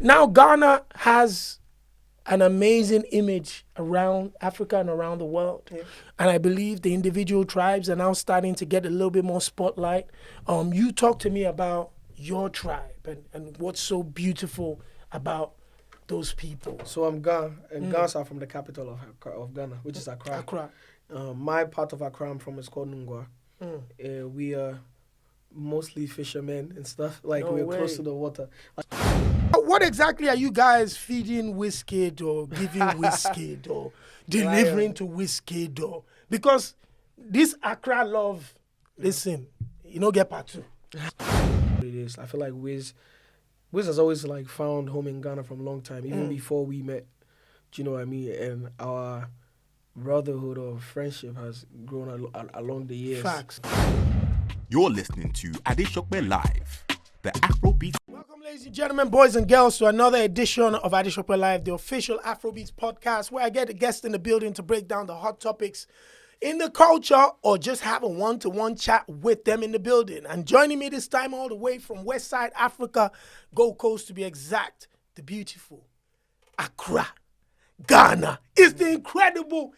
Now Ghana has an amazing image around Africa and around the world. Yeah. And I believe the individual tribes are now starting to get a little bit more spotlight. You talk to me about your tribe and what's so beautiful about those people. So I'm Ghana, and Ghana are from the capital of Ghana, which is Accra. Accra. My part of Accra I'm from is called Nungwa. We are mostly fishermen and stuff. Like, we're close to the water. What exactly are you guys feeding Wizkid or giving Wizkid or delivering to Wizkid? Or because this Accra love, listen, you know, get part two. It is. I feel like Wiz has always like found home in Ghana from a long time, even before we met. Do you know what I mean? And our brotherhood or friendship has grown along the years. Facts. You're listening to Audiomack Live, the Afrobeats. Welcome, ladies and gentlemen, boys and girls, to another edition of Audiomack Live, the official Afrobeats podcast, where I get a guest in the building to break down the hot topics in the culture or just have a one-to-one chat with them in the building. And joining me this time all the way from West Side Africa, Gold Coast to be exact, the beautiful Accra, Ghana, is the incredible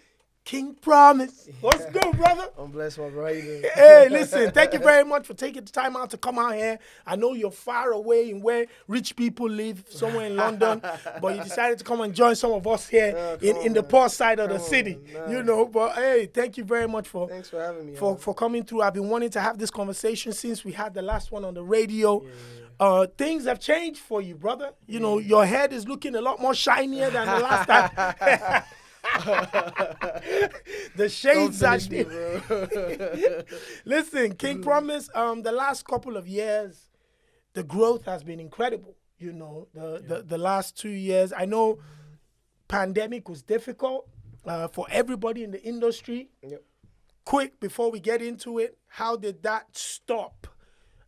King Promise. What's good, brother? I'm blessed, my brother. How you doing? Hey, listen, thank you very much for taking the time out to come out here. I know you're far away in where rich people live, somewhere in London, but you decided to come and join some of us here in the poor side of the city, you know. But hey, thank you very much Thanks for having me. For coming through. I've been wanting to have this conversation since we had the last one on the radio. Things have changed for you, brother. You know, your head is looking a lot more shinier than the last time. The shades are Listen, King Promise, the last couple of years, the growth has been incredible. You know, the last 2 years. I know pandemic was difficult for everybody in the industry. Yep. Quick, before we get into it, how did that stop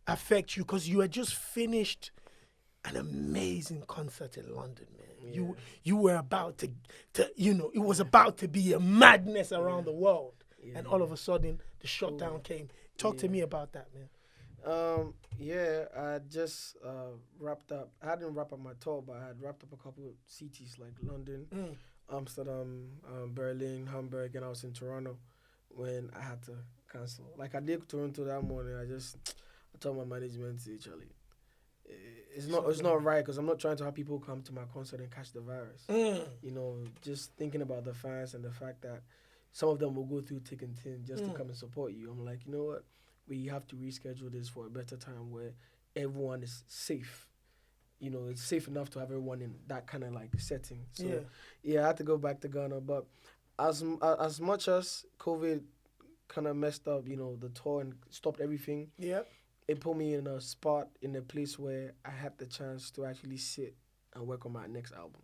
affect you? Because you had just finished an amazing concert in London, man. Yeah. You were about to you know, it was about to be a madness around the world. And all of a sudden, the shutdown came. Talk to me about that, man. I just wrapped up. I hadn't wrapped up my tour, but I had wrapped up a couple of cities like London, Amsterdam, Berlin, Hamburg, and I was in Toronto when I had to cancel. Like, I did Toronto that morning. I told my management, Charlie, it's not right, because I'm not trying to have people come to my concert and catch the virus. You know, just thinking about the fans and the fact that some of them will go through thick and thin just to come and support you. I'm like, you know what? We have to reschedule this for a better time where everyone is safe. You know, it's safe enough to have everyone in that kind of like setting. So I had to go back to Ghana. But as much as COVID kind of messed up, you know, the tour and stopped everything. Yeah. It put me in a spot, in a place where I had the chance to actually sit and work on my next album.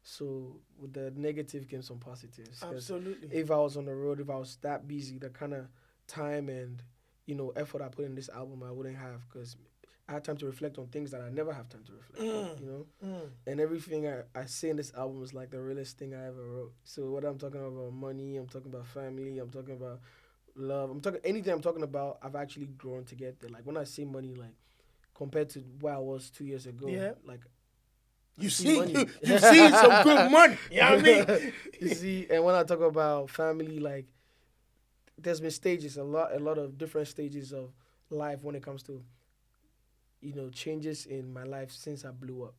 So with the negative came some positives. Absolutely. If I was on the road, if I was that busy, the kind of time and, you know, effort I put in this album, I wouldn't have, because I had time to reflect on things that I never have time to reflect on, you know? And everything I say in this album is like the realest thing I ever wrote. So what I'm talking about money, I'm talking about family, I'm talking about love, anything I'm talking about, I've actually grown to get there. Like, when I say money, like, compared to where I was 2 years ago, like, you see some good money. You know what I mean? You see, and when I talk about family, like, there's been stages, a lot of different stages of life when it comes to, you know, changes in my life since I blew up.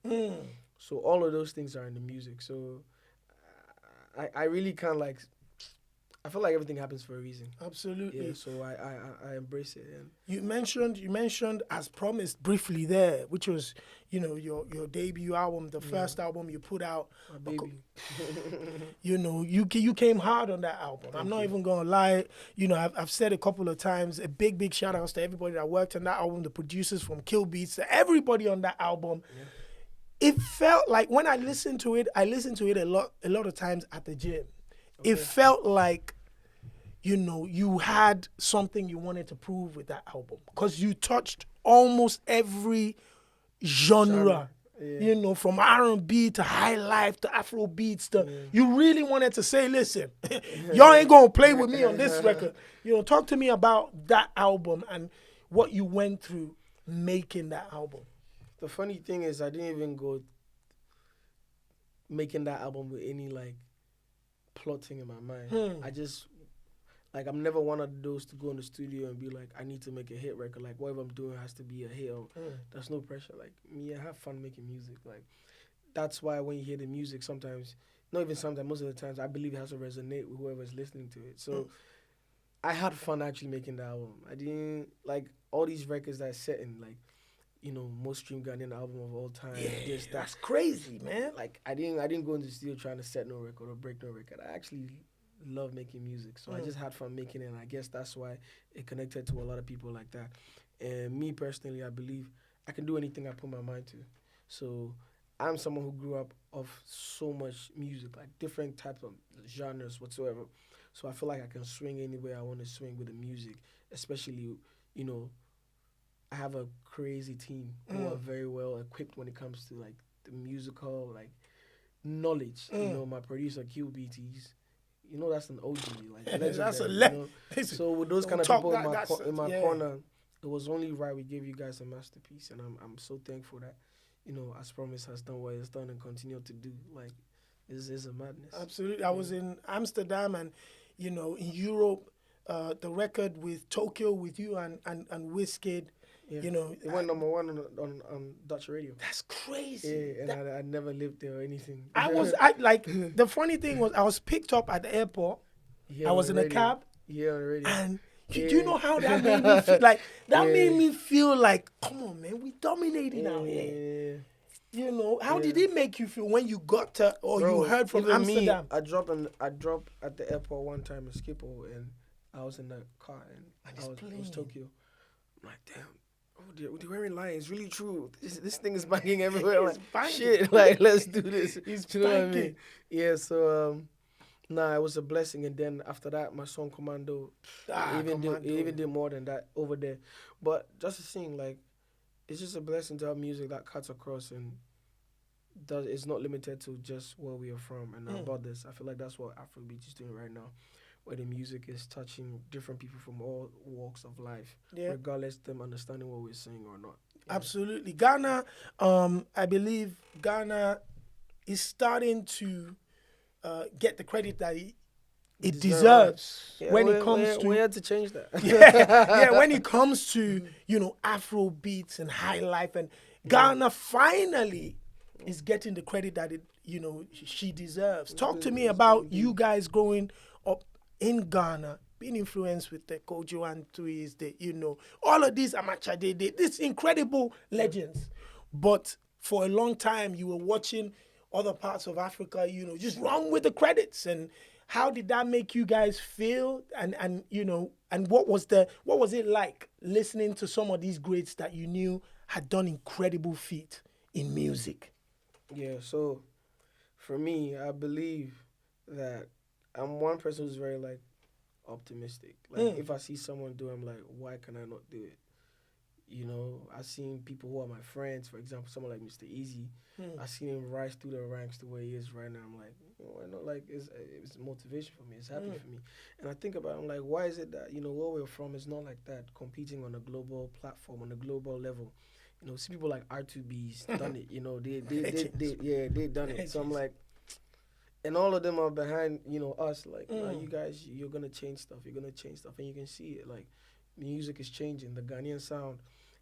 So all of those things are in the music. So I really kind of like, I feel like everything happens for a reason. Absolutely. Yeah, so I embrace it. And you mentioned as promised briefly there, which was, you know, your debut album, the first album you put out. My baby. You know, you came hard on that album. I'm not even gonna lie. You know, I've said a couple of times, a big shout outs to everybody that worked on that album, the producers from Kill Beats, to everybody on that album. Yeah. It felt like, when I listened to it a lot of times at the gym. Okay. It felt like, you know, you had something you wanted to prove with that album, because you touched almost every genre. You know, from R&B to high life to Afrobeats you really wanted to say, listen, y'all ain't gonna play with me on this record. You know, talk to me about that album and what you went through making that album. The funny thing is, I didn't even go making that album with any like plotting in my mind. I just like I'm never one of those to go in the studio and be like, I need to make a hit record. Like whatever I'm doing has to be a hit. There's no pressure. Like me, I have fun making music. Like that's why when you hear the music, sometimes, not even sometimes, most of the times, I believe it has to resonate with whoever's listening to it. So I had fun actually making the album. I didn't like all these records that I set in like, you know, most streamed Ghanaian album of all time. Yeah, that's crazy, man. Like I didn't go into the studio trying to set no record or break no record. I actually love making music, so I just had fun making it, and I guess that's why it connected to a lot of people like that. And me personally, I believe I can do anything I put my mind to. So I'm someone who grew up off so much music, like different types of genres whatsoever. So I feel like I can swing anywhere I want to swing with the music, especially, you know, I have a crazy team who are very well equipped when it comes to like the musical like knowledge. You know, my producer QBT's, you know, that's an OG, like legendary. That's a you know? So with those kind of people in my corner, it was only right we gave you guys a masterpiece, and I'm so thankful that, you know, As Promise has done what it's done and continue to do. Like, this is a madness. Absolutely. I was in Amsterdam and, you know, in Europe, the record with Tokyo with you and Wizkid. Yeah. You know, it went number one on Dutch radio. That's crazy. Yeah, and I never lived there or anything. The funny thing was I was picked up at the airport. I was in a cab. Yeah, on the radio. And do you know how that made me feel? Like, that made me feel like, come on, man, we dominating out here. You know, how did it make you feel when you got to, or you heard from Amsterdam? I dropped at the airport one time in Schiphol, and I was in the car, and it was Tokyo. I'm like, damn. Oh, they're wearing lines. It's really true. This thing is banging everywhere. Like, shit, like, let's do this. He's you know what I mean? Yeah, so, it was a blessing. And then after that, my song Commando, even did more than that over there. But just to sing, like, it's just a blessing to have music that cuts across and it's not limited to just where we are from and our borders. I feel like that's what Afrobeats is doing right now, where the music is touching different people from all walks of life, regardless of them understanding what we're saying or not. Yeah. Absolutely. Ghana, I believe Ghana is starting to get the credit that it deserves when it comes to... We had to change that. When it comes to, you know, Afro beats and high life, and Ghana finally is getting the credit that it, you know, she deserves. Talk to me about you guys growing up in Ghana, being influenced with the Kojo and Tuis, you know, all of these Amacha Dede, these incredible legends. But for a long time, you were watching other parts of Africa, you know, just run with the credits. And how did that make you guys feel? And you know, and what was it like listening to some of these greats that you knew had done incredible feat in music? Yeah, so for me, I believe that I'm one person who's very like optimistic. Like if I see someone do it, I'm like, why can I not do it? You know, I've seen people who are my friends, for example, someone like Mr. Easy. I've seen him rise through the ranks to where he is right now. I'm like, why not? Like, it's motivation for me. It's happy for me. And I think about it, I'm like, why is it that, you know, where we're from is not like that, competing on a global platform, on a global level. You know, see people like R2B's done it. You know, they done it. So I'm like, and all of them are behind, you know, us. Like, you guys, you're gonna change stuff. You're gonna change stuff, and you can see it. Like, music is changing. The Ghanaian sound,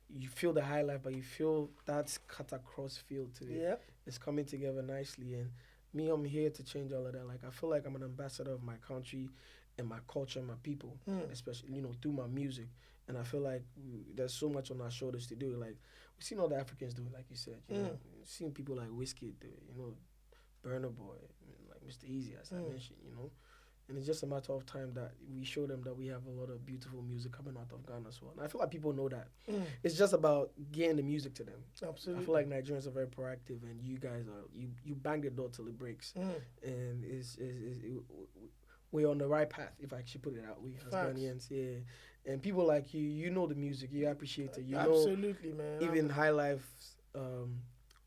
you feel the high life, but you feel that cut across feel to it. Yep. It's coming together nicely, and me, I'm here to change all of that. Like, I feel like I'm an ambassador of my country and my culture and my people, especially, you know, through my music. And I feel like there's so much on our shoulders to do it. Like, we've seen all the Africans do it, like you said. You know, we've seen people like Wizkid do it, you know, Burna Boy, like Mr. Easy, as I mentioned, you know. And it's just a matter of time that we show them that we have a lot of beautiful music coming out of Ghana as well. And I feel like people know that. It's just about getting the music to them. Absolutely. I feel like Nigerians are very proactive, and you guys are, you bang the door till it breaks. And we're on the right path, if I actually put it out. We as Ghanaians, and people like you, you know the music, you appreciate it. You absolutely, know, man. even High Life's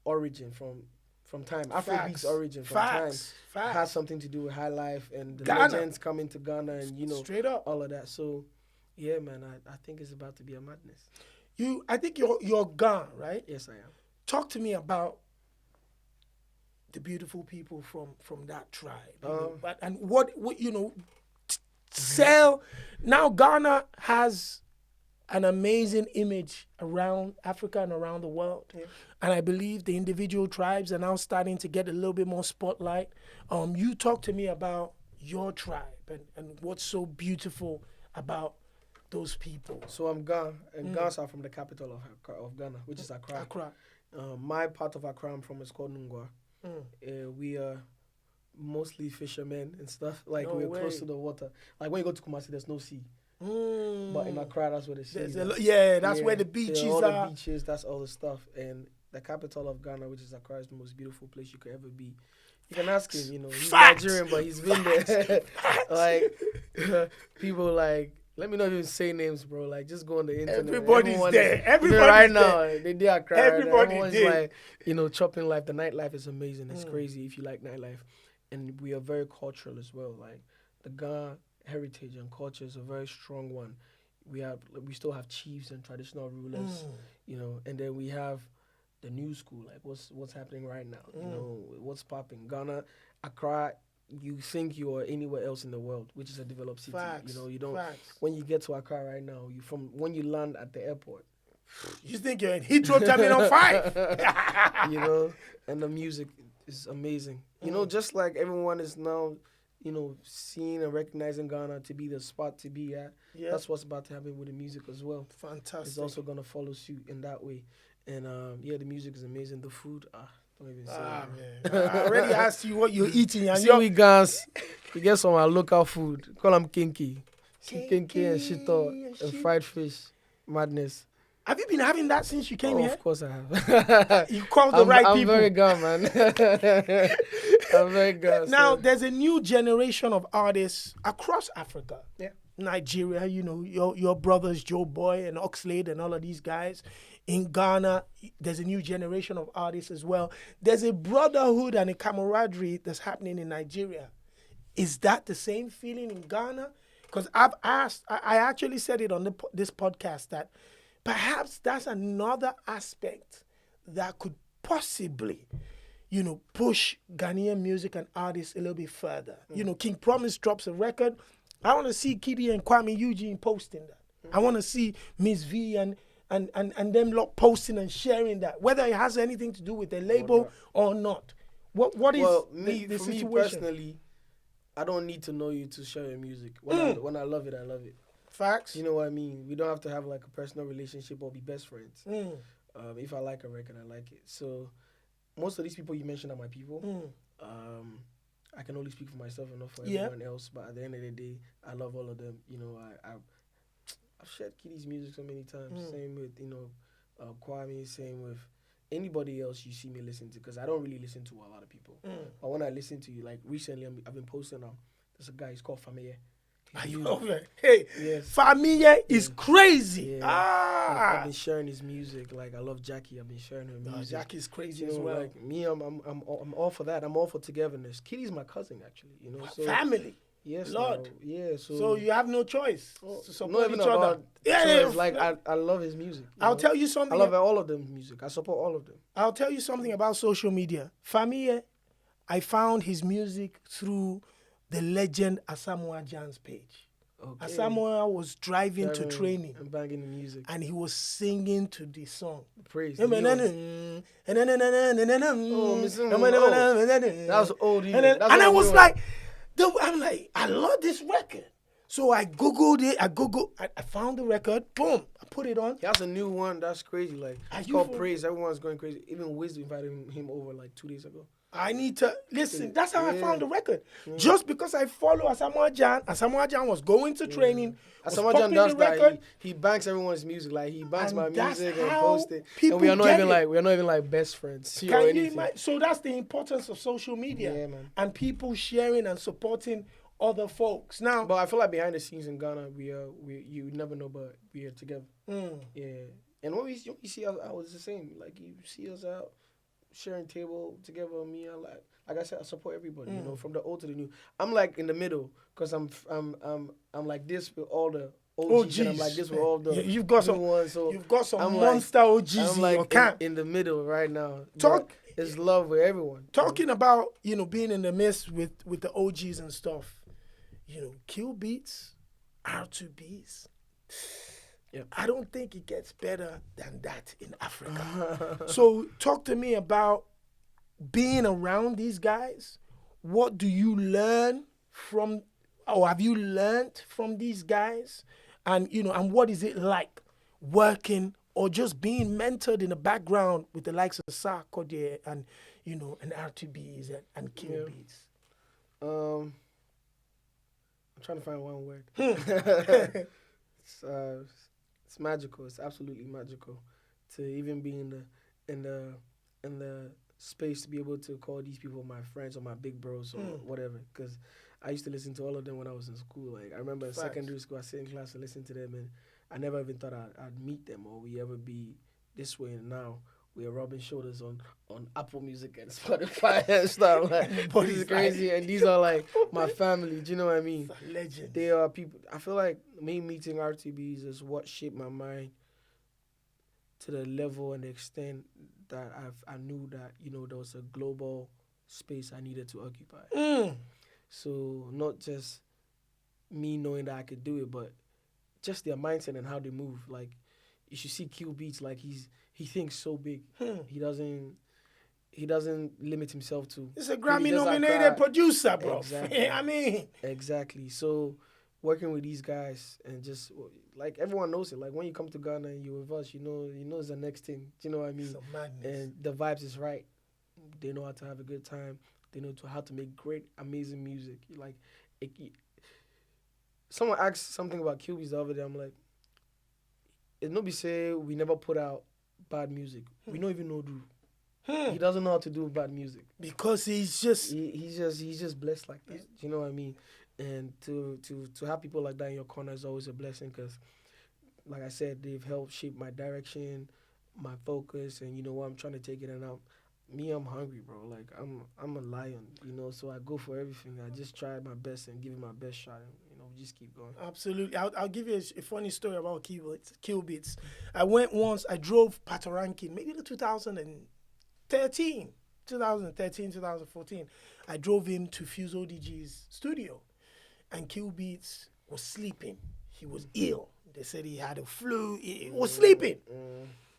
origin from time, Afrobeats origin from time has something to do with High Life and the legends coming to Ghana, and you know, straight up all of that. So, yeah, man, I think it's about to be a madness. I think you're gone, right? Yes, I am. Talk to me about the beautiful people from that tribe. And what sell now. Ghana has an amazing image around Africa and around the world. Yeah. And I believe the individual tribes are now starting to get a little bit more spotlight. You talk to me about your tribe and what's so beautiful about those people. So I'm Ga, and Gas are from the capital of Ghana, which is Accra. My part of Accra I'm from is called Nungwa. We are mostly fishermen and stuff. Like, we're close to the water. Like, when you go to Kumasi, there's no sea. But in Accra, that's where the sea is. That's where the beaches all are. The beaches, that's all the stuff. And the capital of Ghana, which is Accra, is the most beautiful place you could ever be. You can ask him, he's Nigerian, but he's been there. Like, people like, let me not even say names, bro. Like, just go on the internet. Everybody's there. Everybody's right there. now, they did Accra. Everyone's like, chopping life. The nightlife is amazing. It's crazy if you like nightlife. And we are very cultural as well. Like, the Ghana heritage and culture is a very strong one. We still have chiefs and traditional rulers, and then we have the new school, like what's happening right now, what's popping. Ghana, Accra, you think you are anywhere else in the world, which is a developed city. Facts. You don't. Facts. When you get to Accra right now, when you land at the airport, you think you're in Heathrow Terminal 5. And the music is amazing. Just like everyone is now, seeing and recognizing Ghana to be the spot to be at. Yeah. That's what's about to happen with the music as well. Fantastic. It's also gonna follow suit in that way. And the music is amazing. The food, don't even say it. Man. I already asked you what you're eating. And we guys, we get some of our local food. Call them kinky and shito and fried fish. Madness. Have you been having that since you came here? Of course I have. You called the right people. I'm very good, man. I'm very good. Now, there's a new generation of artists across Africa. Yeah. Nigeria, your brothers, Joe Boy and Oxlade and all of these guys. In Ghana, there's a new generation of artists as well. There's a brotherhood and a camaraderie that's happening in Nigeria. Is that the same feeling in Ghana? Because I actually said it on this podcast that perhaps that's another aspect that could possibly, push Ghanaian music and artists a little bit further. King Promise drops a record. I want to see Kiddy and Kwame Eugene posting that. I want to see Miss V and them lot posting and sharing that, whether it has anything to do with the label or not. What is the situation? Me personally, I don't need to know you to share your music. When I love it, I love it. Facts. You know what I mean? We don't have to have like a personal relationship or be best friends. If I like a record, I like it. So most of these people you mentioned are my people. I can only speak for myself and not for everyone else. But at the end of the day, I love all of them. I've shared Kiddy's music so many times. Same with Kwame. Same with anybody else you see me listen to, because I don't really listen to a lot of people. But when I listen to you, like recently, I've been posting. There's a guy. He's called Famille. Hey, yes. Famille is crazy. Yeah. I've been sharing his music. Like, I love Jackie. I've been sharing her music. Jackie's crazy as well. Like me, I'm all for that. I'm all for togetherness. Kiddy's my cousin, actually. So family. Yes, Lord. Yeah. So you have no choice to support each other. Yeah. Like I love his music. I'll tell you something. I love all of them music. I support all of them. I'll tell you something about social media. Famille, I found his music through the legend Asamoah Gyan's page. Okay. Asamoah was driving to training and banging the music, and he was singing to the song. Praise. That was old. And I was like, I love this record. So I Googled it. I found the record. Boom. I put it on. He has a new one. That's crazy. Like, it's called Praise. Everyone's going crazy. Even Wiz invited him over like 2 days ago. I need to listen. That's how I found the record. Just because I follow Asamoah Gyan. Asamoah Gyan was going to training. Asamoah Gyan does that. He banks everyone's music. Like, he banks my music and posts it. And we are not even like best friends. Can you imagine? So that's the importance of social media. Yeah, man. And people sharing and supporting other folks. Now, but I feel like behind the scenes in Ghana, you never know, but we are together. Yeah. And when we see us out, it's the same. Like, you see us out sharing table together, me, like I said, I support everybody, from the old to the new. I'm like in the middle, because I'm like this with all the OGs, and I'm like, this were all the you've got new some ones. So you've got some I'm monster OGs I'm in like your camp. in the middle right now. Talk. It's love with everyone. Talking about, being in the midst with the OGs and stuff, Kill Beats, R2Bs. Yep. I don't think it gets better than that in Africa. So talk to me about being around these guys. What do you learn from, or have you learned from these guys? And, and what is it like working or just being mentored in the background with the likes of Sarkodie and, and R2Bs and Kill Beats? I'm trying to find one word. It's magical. It's absolutely magical to even be in the space to be able to call these people my friends or my big bros or whatever. Because I used to listen to all of them when I was in school. Like I remember in secondary school, I sit in class and listen to them, and I never even thought I'd meet them or we ever be this way. And now we're rubbing shoulders on Apple Music and Spotify and stuff. Like, this is crazy. And these are like my family. Do you know what I mean? Legends. They are people. I feel like me meeting RTBs is what shaped my mind to the level and the extent that I knew that, there was a global space I needed to occupy. So not just me knowing that I could do it, but just their mindset and how they move. Like, you should see Q Beats, like he thinks so big. He doesn't limit himself to. It's a Grammy-nominated producer, bro. Exactly. Exactly. So working with these guys and just like everyone knows it. Like when you come to Ghana and you're with us, you know it's the next thing. Do you know what I mean? It's a madness. And the vibes is right. They know how to have a good time. They know how to make great, amazing music. Like, someone asked something about QBs the other day. I'm like, it's nobody say we never put out bad music. We don't even know do. He doesn't know how to do bad music because he's just he's just blessed like that. You know what I mean? And to have people like that in your corner is always a blessing because, like I said, they've helped shape my direction, my focus, and what I'm trying to take it. And I'm hungry, bro. Like I'm a lion, So I go for everything. I just try my best and give it my best shot, and just keep going. Absolutely. I'll give you a funny story about Kill Beats. I went once. I drove Patoranking, maybe in 2013, 2014. I drove him to Fuse ODG's studio, and Kill Beats was sleeping. He was ill. They said he had a flu. He was sleeping.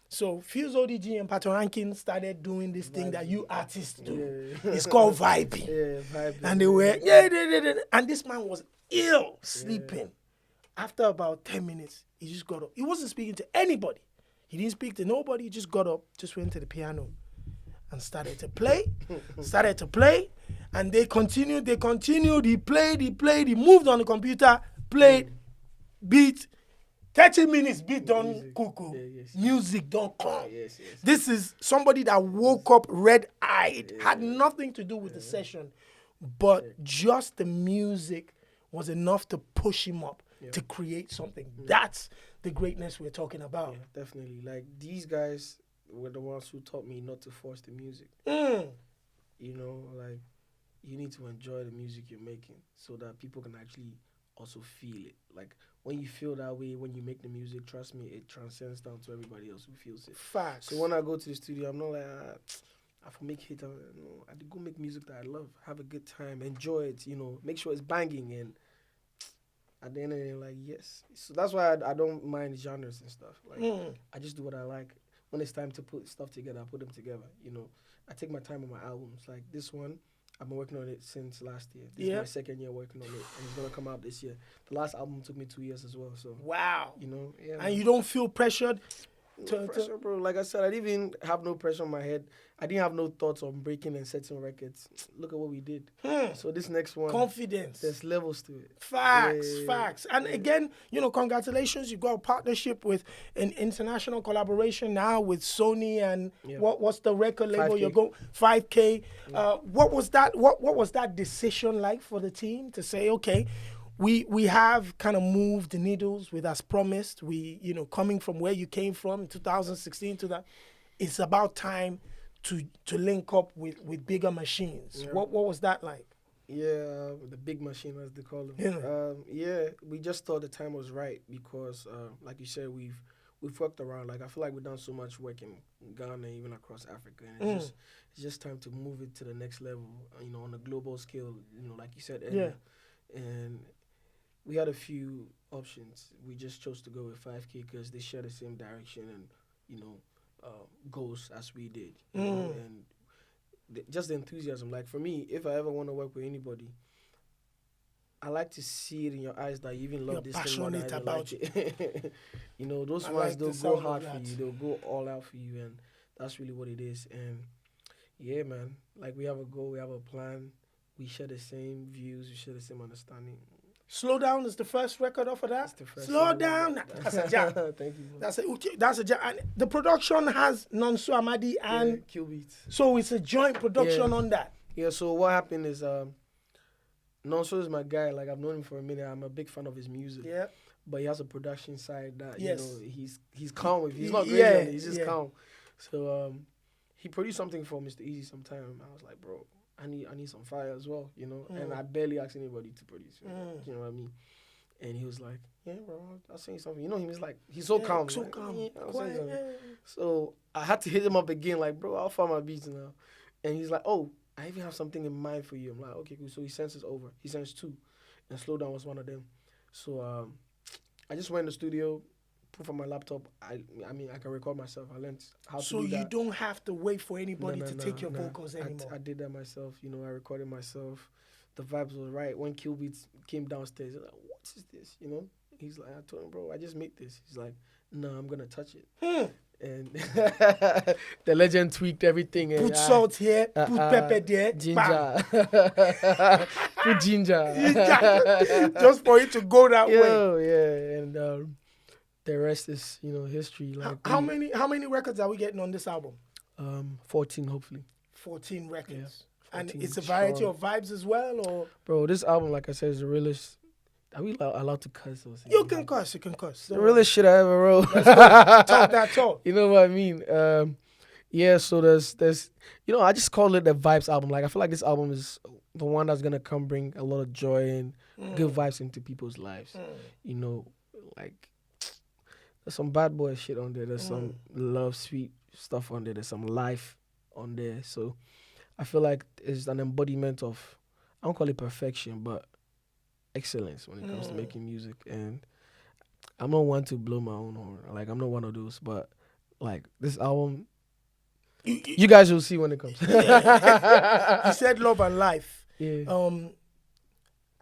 So Fuse ODG and Patoranking started doing this thing that you artists do. Yeah. It's called vibing. Yeah, vibing. And they were, and this man was ill, sleeping. After about 10 minutes, he just got up. He wasn't speaking to anybody. He didn't speak to nobody. He just got up, just went to the piano and started to play. And they continued. He played. He moved on the computer, played, beat. 30 minutes, beat done cuckoo. Music don't come. This is somebody that woke up red-eyed, had nothing to do with the session, but just the music was enough to push him up to create something. That's the greatness we're talking about. Yeah, definitely. Like, these guys were the ones who taught me not to force the music. Like, you need to enjoy the music you're making so that people can actually also feel it. Like, when you feel that way, when you make the music, trust me, it transcends down to everybody else who feels it. Facts. So when I go to the studio, I'm not like, I make hit. No, I go make music that I love, have a good time, enjoy it, make sure it's banging. And at the end of the day, like, yes. So that's why I don't mind genres and stuff. Like, I just do what I like. When it's time to put stuff together, I put them together. I take my time on my albums. Like this one, I've been working on it since last year. This is my second year working on it, and it's gonna come out this year. The last album took me 2 years as well. So wow, yeah. And you don't feel pressured? Pressure, bro. Like I said, I didn't even have no pressure on my head. I didn't have no thoughts on breaking and setting records. Look at what we did. So this next one, confidence. There's levels to it. Facts. And again, congratulations. You got a partnership with an international collaboration now with Sony and what's the record label 5K. You're going 5K. What was that? What was that decision like for the team to say, okay, we have kind of moved the needles with as promised. We, coming from where you came from in 2016 to that, it's about time to link up with bigger machines. What was that like? Yeah, the big machine, as they call them. Yeah. We just thought the time was right because, like you said, we've worked around. Like I feel like we've done so much work in Ghana, even across Africa, and it's just time to move it to the next level. On a global scale. Like you said earlier. And we had a few options. We just chose to go with 5K because they share the same direction and goals as we did. And just the enthusiasm. Like for me, if I ever want to work with anybody, I like to see it in your eyes that you even love this thing more than I even like it. Those ones, they'll go hard for you. They'll go all out for you, and that's really what it is. And yeah, man, like we have a goal, we have a plan. We share the same views, we share the same understanding. Slow Down is the first record off of that? It's the first Slow Down. That's a jam. Thank you. That's a jam. And the production has Nonso Amadi and Kill Beats. So it's a joint production on that. Yeah, so what happened is Nonso is my guy. Like I've known him for a minute. I'm a big fan of his music. Yeah. But he has a production side that he's calm with. He's not crazy. Yeah, He's just calm. So he produced something for Mr. Easy sometime. I was like, bro, I need some fire as well, And I barely asked anybody to produce. You know what I mean? And he was like, yeah, bro, I'll sing something. Him, he's like, he's so calm. So like, calm. I'll sing something. So I had to hit him up again, like, bro, I'll find my beats now. And he's like, oh, I even have something in mind for you. I'm like, okay, cool. So he sends it over. He sends 2. And Slow Down was one of them. So I just went in the studio, put on my laptop. I can record myself. I learned how to do that. So you don't have to wait for anybody to take your vocals anymore. I did that myself. I recorded myself. The vibes was right. When Kill Beats came downstairs, like, what is this? He's like, I told him, bro, I just made this. He's like, no, I'm going to touch it. And the legend tweaked everything. And put salt here, put pepper there. Ginger. Put ginger. Just for it to go that way. Yeah. And the rest is, history. Like how many records are we getting on this album? 14, hopefully. 14 records. Yeah, 14 and it's a variety of vibes as well, or? Bro, this album, like I said, is the realest. Are we allowed to cuss or something? You can cuss. The realest shit I ever wrote. Talk that talk. You know what I mean? Yeah, so there's I just call it the vibes album. Like I feel like this album is the one that's gonna come bring a lot of joy and good vibes into people's lives. Like there's some bad boy shit on there. There's some love, sweet stuff on there. There's some life on there. So I feel like it's an embodiment of, I don't call it perfection, but excellence when it comes to making music. And I'm not one to blow my own horn. Like I'm not one of those, but like this album, you guys will see when it comes. You said love and life. Yeah.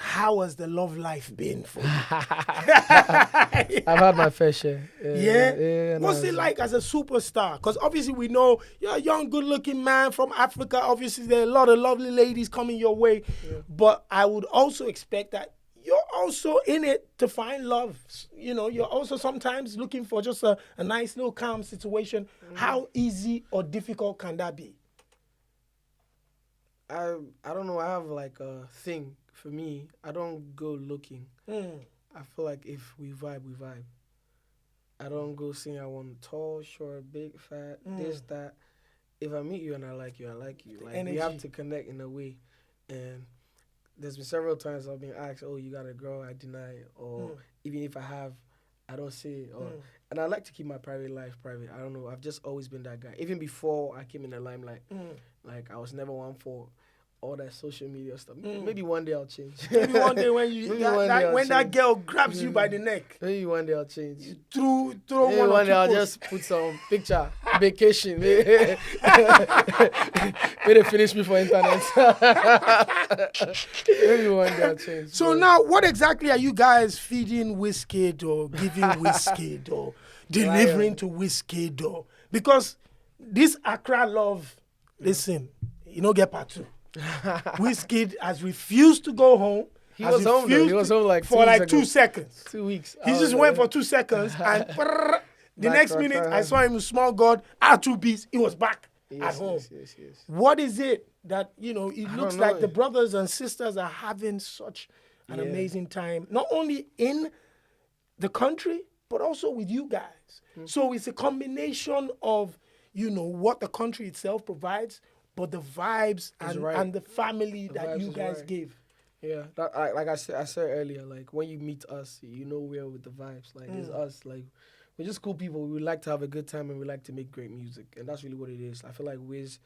How has the love life been for you? I've had my fair share. Yeah? What's it like as a superstar? Because obviously we know you're a young, good-looking man from Africa. Obviously there are a lot of lovely ladies coming your way. Yeah. But I would also expect that you're also in it to find love. You're also sometimes looking for just a nice little calm situation. How easy or difficult can that be? I don't know. I have like a thing. For me, I don't go looking. I feel like if we vibe, we vibe. I don't go saying I want tall, short, big, fat, this, that. If I meet you and I like you, I like you. Like we have to connect in a way. And there's been several times I've been asked, oh, you got a girl, I deny it. Or even if I have, I don't say it. And I like to keep my private life private. I don't know. I've just always been that guy. Even before I came in the limelight, like I was never one for all that social media stuff. Maybe one day I'll change. Maybe one day when that girl grabs you by the neck. Maybe one day I'll change. Throw maybe one day I'll just put some picture, vacation. Maybe they finish me for internet. Maybe one day I'll change. So now, what exactly are you guys feeding Wizkid or giving Wizkid or delivering to Wizkid or? Because this Accra love, listen, get part 2. Wizkid has refused to go home. He was home though. He was home like for like 2 seconds. 2 weeks. He just went for 2 seconds and the next minute I saw him with Small God, R2 beats, he was back at home. Yes. What is it that, it looks like the brothers and sisters are having such an amazing time, not only in the country, but also with you guys. So it's a combination of, what the country itself provides, but the vibes and the family The that vibes you is guys right. give. Yeah, like I said earlier, like when you meet us, you know we're with the vibes. Like it's us. Like we're just cool people. We like to have a good time and we like to make great music, and that's really what it is. I feel like Wiz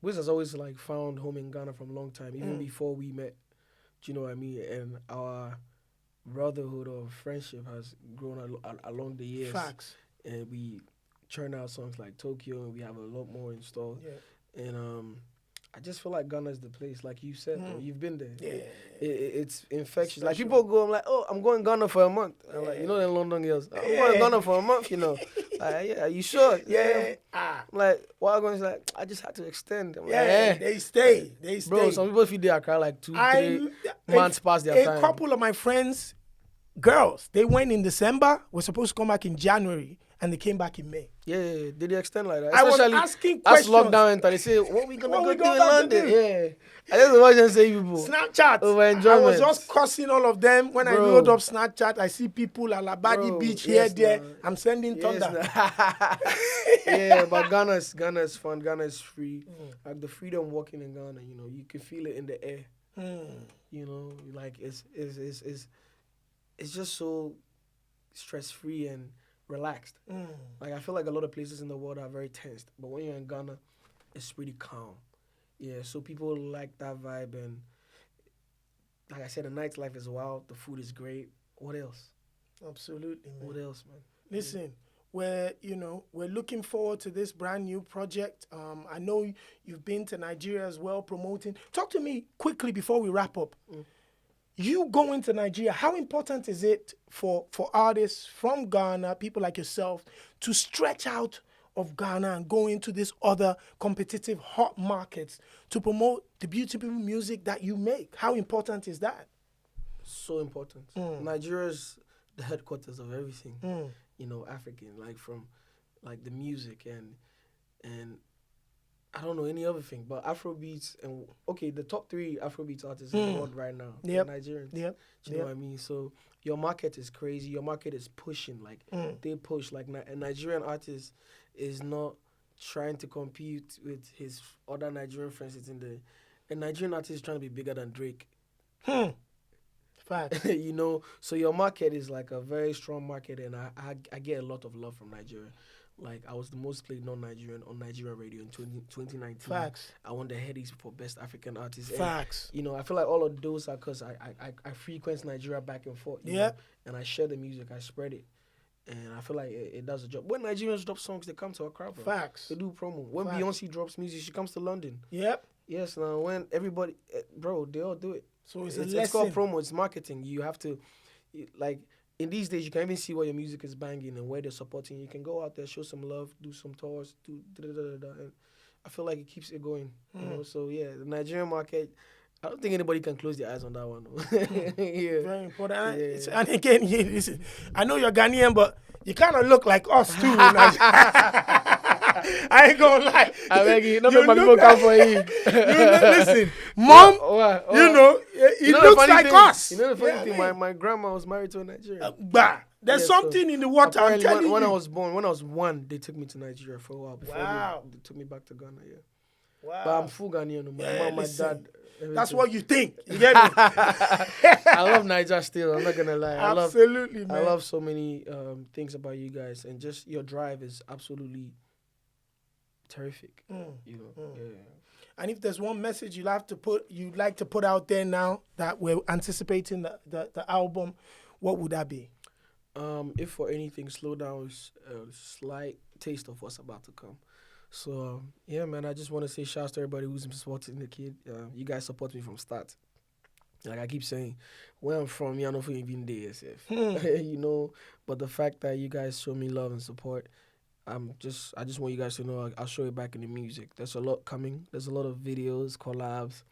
has always like found home in Ghana from a long time, even before we met. Do you know what I mean? And our brotherhood or friendship has grown along the years. Facts. And we churn out songs like Tokyo, and we have a lot more in store. Yeah. And I just feel like Ghana is the place, like you said. Bro, you've been there. Yeah. It's infectious. Special. Like people go, I'm like, oh, I'm going Ghana for a month. I'm like, you know, the London girls. I'm going Ghana for a month. You know, like, yeah, are you sure? Yeah. I'm like, why going? Like, I just had to extend. I'm like, Yeah, they stay. Bro, some people feel they are crying like 2-3 months past their time. A couple of my friends, girls, they went in December, were supposed to come back in January, and they came back in May. Yeah. Did they extend like that? I was Especially asking as questions. lockdown enter, they say, what we gonna What go we do in back to London? do? Yeah. I just watch them say people. Snapchat. Over I was enjoyment. just cussing all of them. When I Bro. load up Snapchat, I see people at Labadi Bro, Beach yes, there. nah. I'm sending thunder. Yeah, but Ghana is fun. Ghana is free. Like the freedom walking in Ghana, you know, you can feel it in the air. You know, like it's just so stress free and relaxed. Like I feel like a lot of places in the world are very tensed, but when you're in Ghana, it's pretty calm. Yeah, so people like that vibe, and like I said, the nightlife is wild. The food is great. What else? Absolutely, man. What else, man? Listen, we're looking forward to this brand new project. I know you've been to Nigeria as well promoting. Talk to me quickly before we wrap up. You going to Nigeria, how important is it for artists from Ghana, people like yourself, to stretch out of Ghana and go into these other competitive hot markets to promote the beautiful music that you make? How important is that? So important. Nigeria's the headquarters of everything. You know, African, like from like the music and I don't know any other thing, but Afrobeats and the top 3 Afrobeats artists in the world right now, Yep. are Nigerians. Yep. Do you know what I mean? So your market is crazy. Your market is pushing. Like they push. Like a Nigerian artist is not trying to compete with his other Nigerian friends. A Nigerian artist is trying to be bigger than Drake. Fact. You know, so your market is like a very strong market, and I get a lot of love from Nigeria. Like I was the most played non-Nigerian on Nigerian radio in 2019. Facts. I won the Headies for Best African Artist. Facts. And, you know, I feel like all of those are because I frequent Nigeria back and forth. You know, and I share the music, I spread it. And I feel like it does a job. When Nigerians drop songs, they come to Accra, bro. Facts. They do promo. When Facts. Beyonce drops music, she comes to London. Yep. Yes, now when everybody, bro, they all do it. So it's called promo. It's marketing. You have to, like, in these days, you can even see where your music is banging and where they're supporting. You can go out there, show some love, do some tours, do da-da-da-da-da. And I feel like it keeps it going. You know, so yeah, the Nigerian market, I don't think anybody can close their eyes on that one. Yeah. Very important. Yeah. And again, listen, I know you're Ghanaian, but you kind of look like us too. I ain't gonna lie. I beg you, don't You make my look people come like- for you. Listen, Mom, you know, he You know the looks funny like thing- us. You know the funny Yeah, thing? My grandma was married to a Nigerian. There's Yeah, something in the water. I'm Apparently, telling when you. I was born, when I was 1, they took me to Nigeria for a while before Wow. they took me back to Ghana. Yeah, Wow. but I'm full Ghanaian. My mom, my listen, dad. Everything. That's what you think. You get me? I love Nigeria still. I'm not gonna lie. Absolutely, man. I love so many things about you guys, and just your drive is absolutely terrific. You know, yeah. And if there's one message you'd like to put out there now that we're anticipating the album, what would that be? If for anything, Slow Down is a slight taste of what's about to come. So, yeah, man, I just want to say shout out to everybody who's been supporting the kid. You guys support me from start. Like I keep saying, where I'm from, I don't feel even there, you know. But the fact that you guys show me love and support, I just want you guys to know I'll show it back in the music. There's a lot coming. There's a lot of videos, collabs,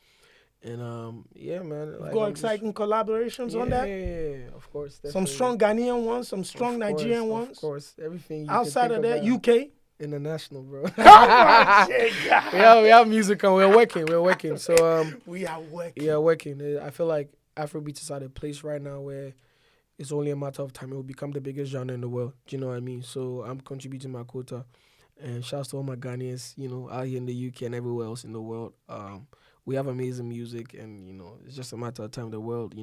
and yeah, man. You've got exciting collaborations on that? Yeah, of course. Some definitely. strong Ghanaian ones, some strong Nigerian ones. Of course, everything. Outside of that, UK. International, bro. Come on, shit, we have music and we're working. So we are working. yeah, working. I feel like Afrobeats is at a place right now where it's only a matter of time. It will become the biggest genre in the world. Do you know what I mean? So I'm contributing my quota, And shouts to all my Ghanaians, out here in the UK and everywhere else in the world. We have amazing music, and, it's just a matter of time the world,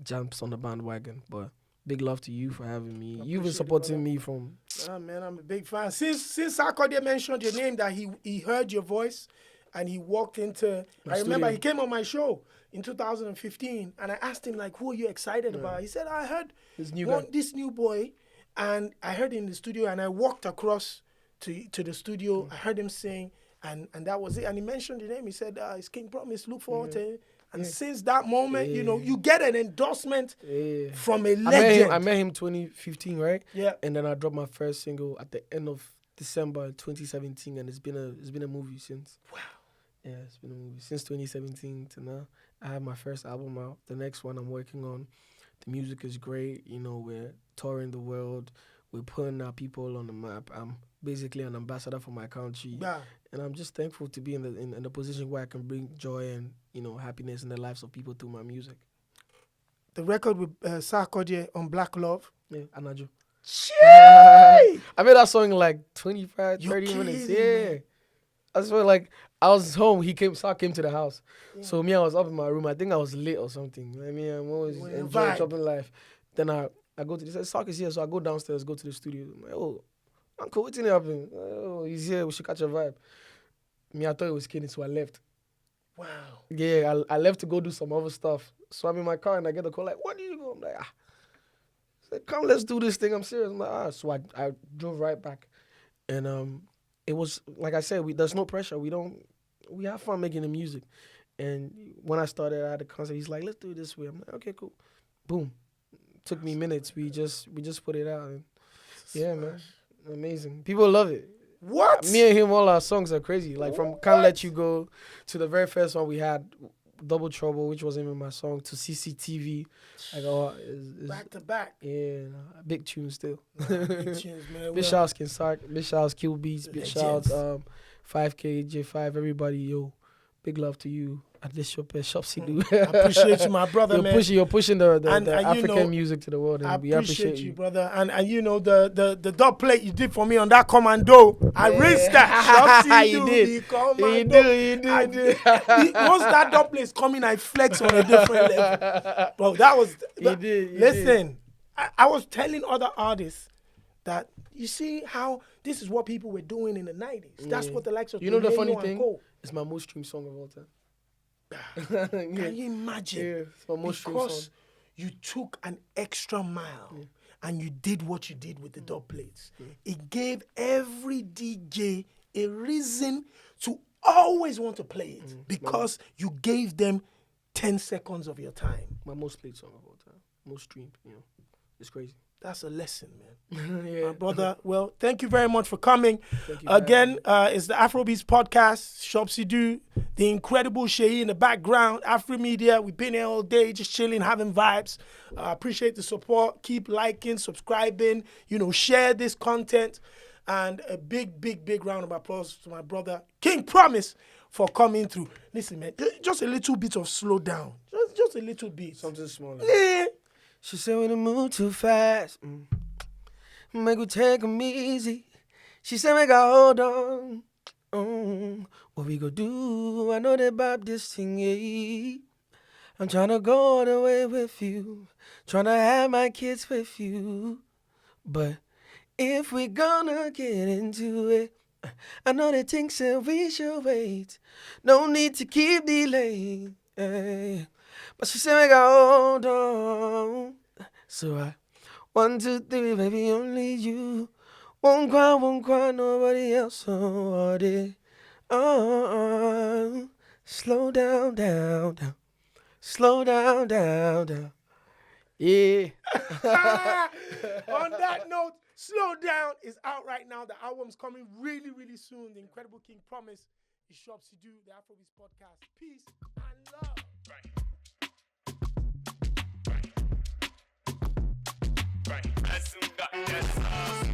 jumps on the bandwagon. But big love to you for having me. You've been supporting me from... man, I'm a big fan. Since Sarkodie mentioned your name, that he heard your voice and he walked into... I remember he came on my show in 2015 and I asked him, like, who are you excited about? He said, I heard this new boy, and I heard him in the studio, and I walked across to the studio. I heard him sing, and that was it. And he mentioned the name. He said, it's King Promise, look forward to it. And since that moment, you get an endorsement from a legend. I met him 2015, right? Yeah. And then I dropped my first single at the end of December 2017, and it's been a movie since. Wow. Yeah, it's been a movie since 2017 to now. I have my first album out. The next one I'm working on. The music is great. We're touring the world. We're putting our people on the map. I'm basically an ambassador for my country. Yeah. And I'm just thankful to be in the position where I can bring joy and, happiness in the lives of people through my music. The record with Sarkodie on Black Love. Yeah, Anajo. Chee! I made that song in like 25, 30 minutes. Yeah. I swear, I was home. Sar came to the house. Yeah. So I was up in my room. I think I was late or something. I'm always enjoying shopping life. Then I go to this. Sark is here, so I go downstairs, go to the studio. I'm like, oh, Uncle, what's happening? Oh, he's here. We should catch a vibe. I thought it was kidding, so I left. Wow. Yeah, I left to go do some other stuff. So I'm in my car and I get a call like, "Where do you go?" I'm like, Said, "Come, let's do this thing." I'm serious. I'm like, So I drove right back, and it was like I said, there's no pressure. We have fun making the music. And when I started, I had a concept. He's like, "Let's do it this way." I'm like, "Okay, cool." Boom. Took me minutes. We just put it out. And yeah, man, amazing. People love it. What? Me and him, all our songs are crazy. Like from "Can't Let You Go" to the very first one we had, "Double Trouble," which wasn't even my song, to "CCTV." Back to back. Yeah, big tunes still. Big tunes, man. Big shouts King Sark, big shouts Kill Beats, big shouts 5K, J5, everybody, yo. Big love to you. At this shop, Shopsy do. I appreciate you, my brother, man. You're pushing the African music to the world, and we appreciate you, brother. And the dub plate you did for me on that Commando, I rinsed that. Shopsy you did. Once that dub plate is coming, I flex on a different level. Bro, that was... Listen, I was telling other artists that, you see how this is what people were doing in the 90s. That's what the likes of... You know the funny thing? It's my most streamed song of all time. Can you imagine? Yeah, it's my most because song. You took an extra mile and you did what you did with the dub plates. It gave every DJ a reason to always want to play it because you gave them 10 seconds of your time. My most played song of all time. Most streamed, It's crazy. That's a lesson, man. Yeah. My brother, well, thank you very much for coming. You again, it's the Afrobeats Podcast, Shopsy Do, the incredible Sheyi in the background, Afro Media. We've been here all day, just chilling, having vibes. Appreciate the support. Keep liking, subscribing, share this content. And a big, big, big round of applause to my brother, King Promise, for coming through. Listen, man, just a little bit of slow down. Just a little bit. Something small. Yeah. She said we done move too fast. Make we take 'em easy. She said make I hold on. What we go do? I know they bop this thing, yeah. I'm tryna go all the way with you. Tryna have my kids with you. But if we gonna get into it, I know they think that we should wait. No need to keep delaying. But she said make I hold on. So I 1, 2, 3, baby, only you. Won't cry, nobody else on it. Slow down, down. Slow down. Yeah. On that note, Slow Down is out right now. The album's coming really, really soon. The Incredible King Promise is Shopsy Do, the Afrobeats Podcast. Peace and love. Right. I soon got that sauce.